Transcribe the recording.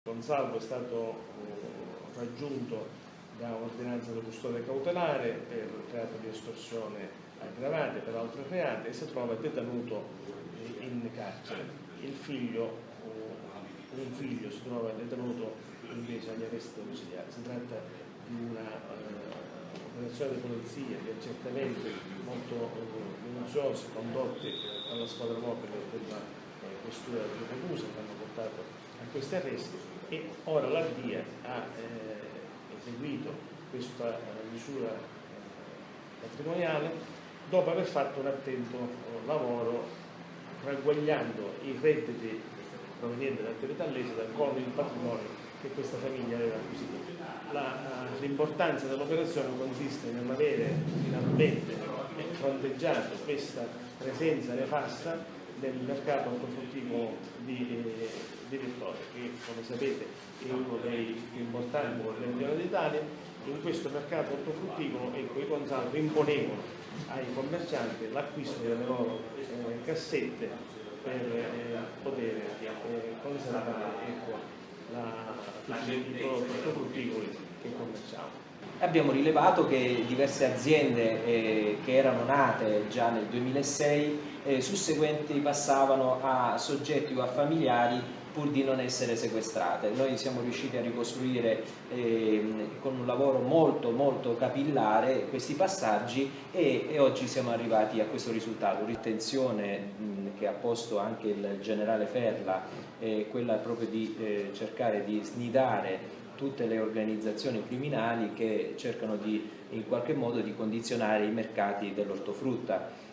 Gonzalo è stato raggiunto da ordinanza di custodia cautelare per reato di estorsione aggravata e per altri reati e si trova detenuto in carcere. Un figlio si trova detenuto invece agli arresti domiciliari. Si tratta di un'operazione di polizia di accertamenti molto minuziosi condotti dalla squadra mobile della questura di Ragusa che hanno portato a questi arresti, e ora la DIA ha eseguito questa misura patrimoniale dopo aver fatto un attento lavoro ragguagliando i redditi provenienti dall'attività lecita con il patrimonio che questa famiglia aveva acquisito. L'importanza dell'operazione consiste nell'avere finalmente fronteggiato questa presenza nefasta nel mercato ortofrutticolo di Vittoria, che come sapete è uno dei più importanti del Meridione d'Italia. In questo mercato ortofrutticolo i Gonzalo imponevano ai commercianti l'acquisto delle loro cassette per poter conservare i prodotti ortofrutticoli che commerciamo. Abbiamo rilevato che diverse aziende che erano nate già nel 2006 susseguenti passavano a soggetti o a familiari pur di non essere sequestrate. Noi siamo riusciti a ricostruire con un lavoro molto capillare questi passaggi e oggi siamo arrivati a questo risultato. L'attenzione che ha posto anche il generale Ferla è quella proprio di cercare di snidare tutte le organizzazioni criminali che cercano in qualche modo di condizionare i mercati dell'ortofrutta.